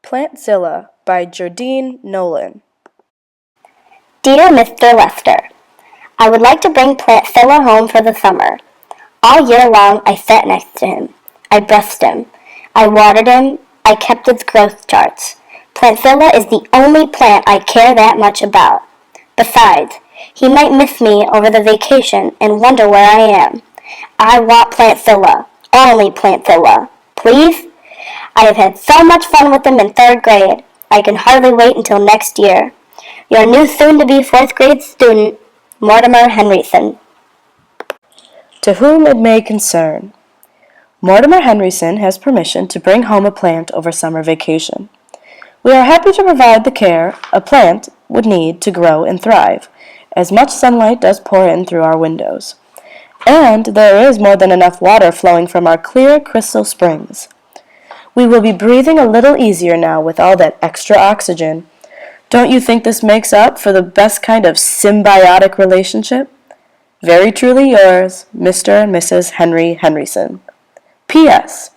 Plantzilla by Jardine Nolan. Dear Mr. Lester, I would like to bring Plantzilla home for the summer. All year long I sat next to him. I brushed him. I watered him. I kept its growth charts. Plantzilla is the only plant I care that much about. Besides, he might miss me over the vacation and wonder where I am. I want Plantzilla. Only Plantzilla. Please? I have had so much fun with him in 3rd grade. I can hardly wait until next year. Your new soon-to-be 4th grade student, Mortimer Henryson. To whom it may concern. Mortimer Henryson has permission to bring home a plant over summer vacation. We are happy to provide the care a plant would need to grow and thrive, as much sunlight does pour in through our windows. And there is more than enough water flowing from our clear crystal springs. We will be breathing a little easier now with all that extra oxygen. Don't you think this makes up for the best kind of symbiotic relationship? Very truly yours, Mr. and Mrs. Henry Henryson. P.S.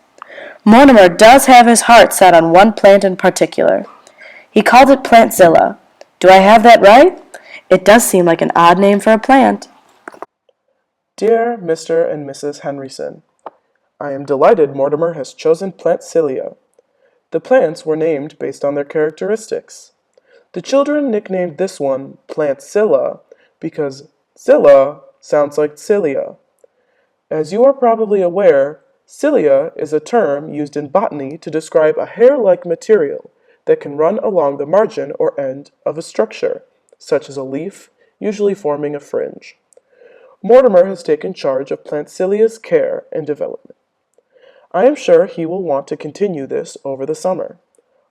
Mortimer does have his heart set on one plant in particular. He called it Plantzilla. Do I have that right? It does seem like an odd name for a plant. Dear Mr. and Mrs. Henryson, I am delighted Mortimer has chosen Plantzilla. The plants were named based on their characteristics. The children nicknamed this one Plantzilla because Zilla sounds like cilia. As you are probably aware, cilia is a term used in botany to describe a hair-like material that can run along the margin or end of a structure, such as a leaf, usually forming a fringe. Mortimer has taken charge of Plantzilla's care and development. I am sure he will want to continue this over the summer.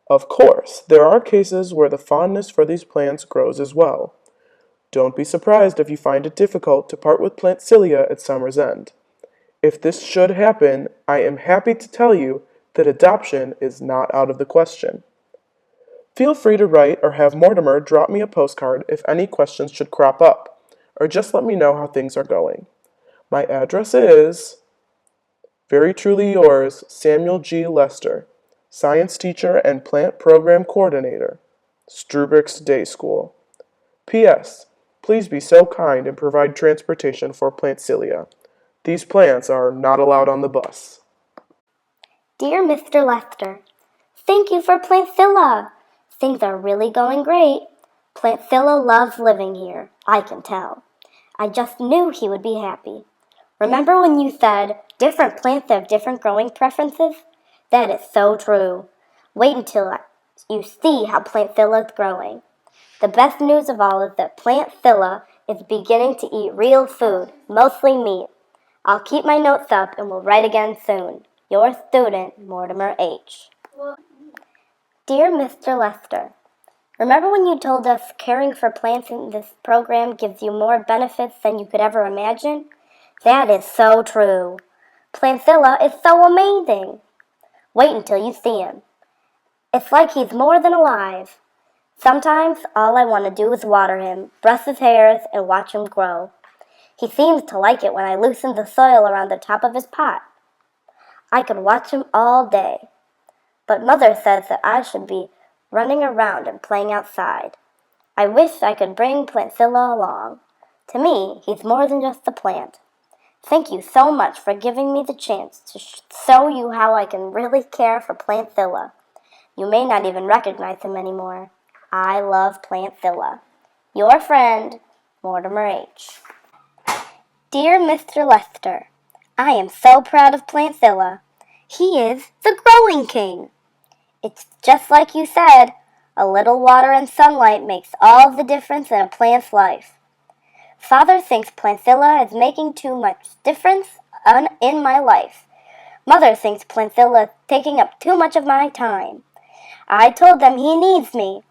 Of course, there are cases where the fondness for these plants grows as well. Don't be surprised if you find it difficult to part with Plantzilla at summer's end. If this should happen, I am happy to tell you that adoption is not out of the question. Feel free to write or have Mortimer drop me a postcard if any questions should crop up, or just let me know how things are going. My address is Very truly yours, Samuel G. Lester, Science Teacher and Plant Program Coordinator, Strubrick's Day School. P.S. Please be so kind and provide transportation for Plantzilla. These plants are not allowed on the bus. Dear Mr. Lester, thank you for Plantzilla. Things are really going great. Plantzilla loves living here, I can tell. I just knew he would be happy. Remember when you said, different plants have different growing preferences? That is so true. Wait until you see how Plantzilla is growing. The best news of all is that Plantzilla is beginning to eat real food, mostly meat. I'll keep my notes up and we'll write again soon. Your student, Mortimer H. Dear Mr. Lester, remember when you told us caring for plants in this program gives you more benefits than you could ever imagine? That is so true. Plantzilla is so amazing. Wait until you see him. It's like he's more than alive. Sometimes all I want to do is water him, brush his hairs, and watch him grow. He seems to like it when I loosen the soil around the top of his pot. I could watch him all day. But Mother says that I should be running around and playing outside. I wish I could bring Plantzilla along. To me, he's more than just a plant. Thank you so much for giving me the chance to show you how I can really care for Plantzilla. You may not even recognize him anymore. I love Plantzilla. Your friend, Mortimer H. Dear Mr. Lester, I am so proud of Plantzilla. He is the growing king. It's just like you said, a little water and sunlight makes all the difference in a plant's life. Father thinks Plantzilla is making too much difference in my life. Mother thinks Plantzilla is taking up too much of my time. I told them he needs me.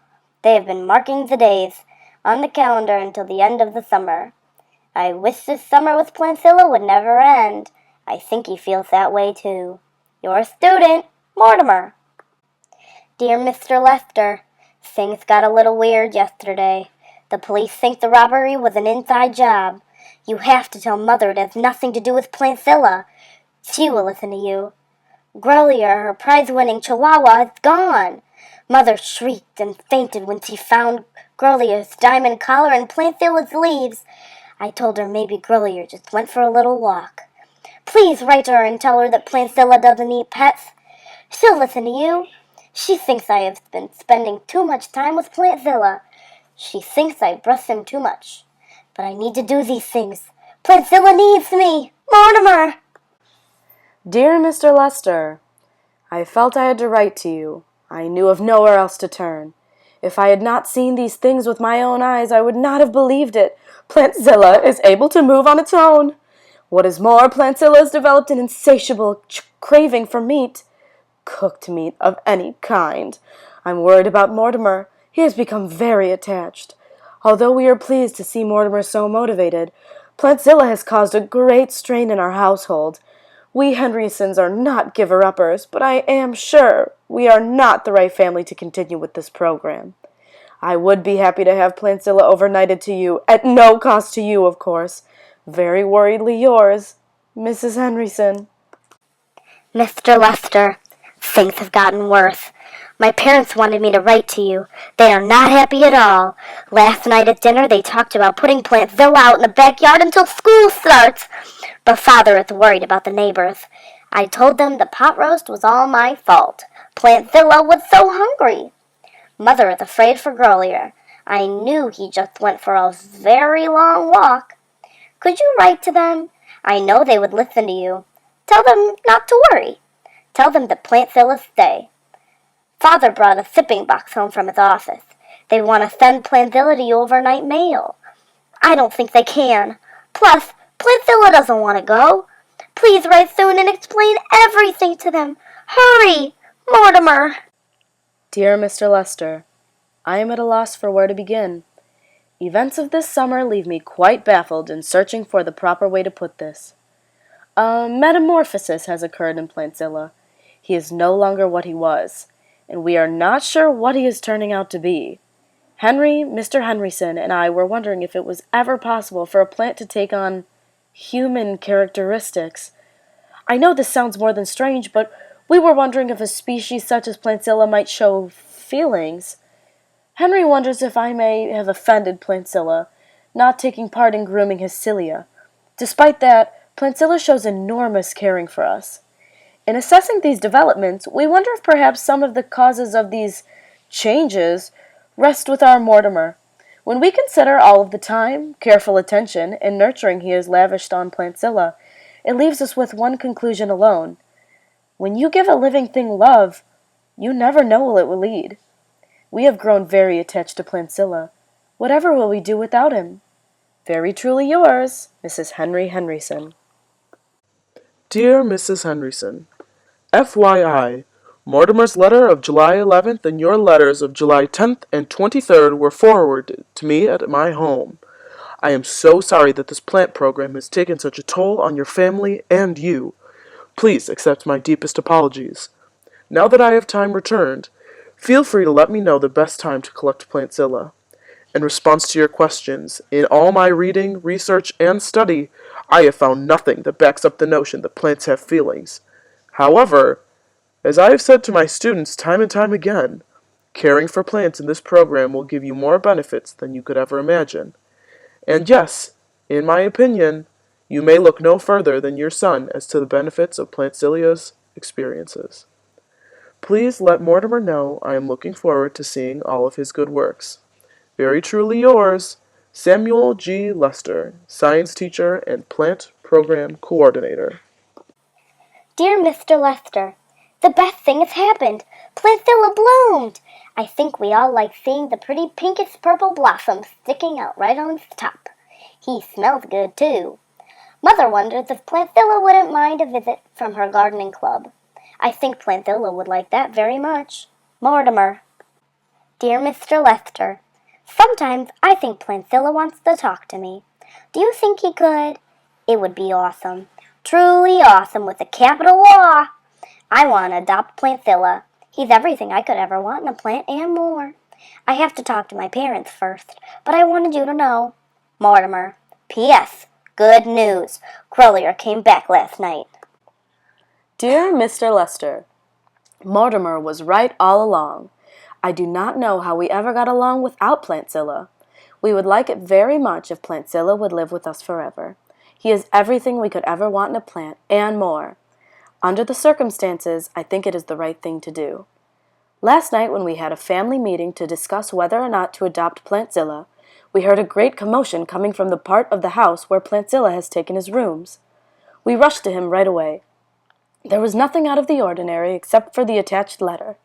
They have been marking the days on the calendar until the end of the summer. I wish this summer with Plantzilla would never end. I think he feels that way too. Your student, Mortimer. Dear Mr. Lester, things got a little weird yesterday. The police think the robbery was an inside job. You have to tell Mother it has nothing to do with Plantzilla. She will listen to you. Growlier, her prize-winning chihuahua, is gone. Mother shrieked and fainted when she found Grolia's diamond collar and Plantzilla's leaves. I told her maybe Grolier just went for a little walk. Please write to her and tell her that Plantzilla doesn't eat pets. She'll listen to you. She thinks I have been spending too much time with Plantzilla. She thinks I brush him too much. But I need to do these things. Plantzilla needs me. Mortimer! Dear Mr. Lester, I felt I had to write to you. I knew of nowhere else to turn. If I had not seen these things with my own eyes, I would not have believed it. Plantzilla is able to move on its own. What is more, Plantzilla has developed an insatiable craving for meat. Cooked meat of any kind. I'm worried about Mortimer. He has become very attached. Although we are pleased to see Mortimer so motivated, Plantzilla has caused a great strain in our household. We Henrysons are not giver-uppers, but I am sure we are not the right family to continue with this program. I would be happy to have Plantzilla overnighted to you, at no cost to you, of course. Very worriedly yours, Mrs. Henryson. Mr. Lester, things have gotten worse. My parents wanted me to write to you. They are not happy at all. Last night at dinner they talked about putting Plantzilla out in the backyard until school starts. But Father is worried about the neighbors. I told them the pot roast was all my fault. Plantzilla was so hungry. Mother is afraid for Grolier. I knew he just went for a very long walk. Could you write to them? I know they would listen to you. Tell them not to worry. Tell them to Plantzilla stay. Father brought a sipping box home from his office. They want to send Plantzilla to you overnight mail. I don't think they can. Plus, Plantzilla doesn't want to go. Please write soon and explain everything to them. Hurry, Mortimer. Dear Mr. Lester, I am at a loss for where to begin. Events of this summer leave me quite baffled in searching for the proper way to put this. A metamorphosis has occurred in Plantzilla. He is no longer what he was, and we are not sure what he is turning out to be. Henry, Mr. Henryson, and I were wondering if it was ever possible for a plant to take on human characteristics. I know this sounds more than strange, but we were wondering if a species such as Plantzilla might show feelings. Henry wonders if I may have offended Plantzilla, not taking part in grooming his cilia. Despite that, Plantzilla shows enormous caring for us. In assessing these developments, we wonder if perhaps some of the causes of these changes rest with our Mortimer. When we consider all of the time, careful attention, and nurturing he has lavished on Plantzilla, it leaves us with one conclusion alone. When you give a living thing love, you never know where it will lead. We have grown very attached to Plantzilla. Whatever will we do without him? Very truly yours, Mrs. Henry Henryson. Dear Mrs. Henryson, FYI, Mortimer's letter of July 11th and your letters of July 10th and 23rd were forwarded to me at my home. I am so sorry that this plant program has taken such a toll on your family and you. Please accept my deepest apologies. Now that I have time returned, feel free to let me know the best time to collect Plantzilla. In response to your questions, in all my reading, research, and study, I have found nothing that backs up the notion that plants have feelings. However, as I have said to my students time and time again, caring for plants in this program will give you more benefits than you could ever imagine. And yes, in my opinion, you may look no further than your son as to the benefits of Plantzilla's experiences. Please let Mortimer know I am looking forward to seeing all of his good works. Very truly yours, Samuel G. Lester, Science Teacher and Plant Program Coordinator. Dear Mr. Lester, the best thing has happened. Plantzilla bloomed. I think we all like seeing the pretty pinkish purple blossoms sticking out right on its top. He smells good, too. Mother wonders if Plantzilla wouldn't mind a visit from her gardening club. I think Plantzilla would like that very much. Mortimer. Dear Mr. Lester, sometimes I think Plantzilla wants to talk to me. Do you think he could? It would be awesome. Truly awesome with a capital O. I want to adopt Plantzilla. He's everything I could ever want in a plant and more. I have to talk to my parents first, but I wanted you to know. Mortimer. P.S. Good news. Grolier came back last night. Dear Mr. Lester, Mortimer was right all along. I do not know how we ever got along without Plantzilla. We would like it very much if Plantzilla would live with us forever. He is everything we could ever want in a plant, and more. Under the circumstances, I think it is the right thing to do. Last night, when we had a family meeting to discuss whether or not to adopt Plantzilla, we heard a great commotion coming from the part of the house where Plantzilla has taken his rooms. We rushed to him right away. There was nothing out of the ordinary except for the attached letter.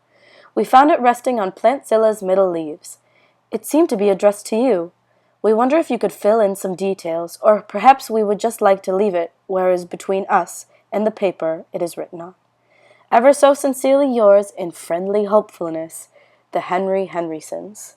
We found it resting on Plantzilla's middle leaves. It seemed to be addressed to you. We wonder if you could fill in some details, or perhaps we would just like to leave it where it is between us and the paper it is written on. Ever so sincerely yours, in friendly hopefulness, the Henry Henrysons.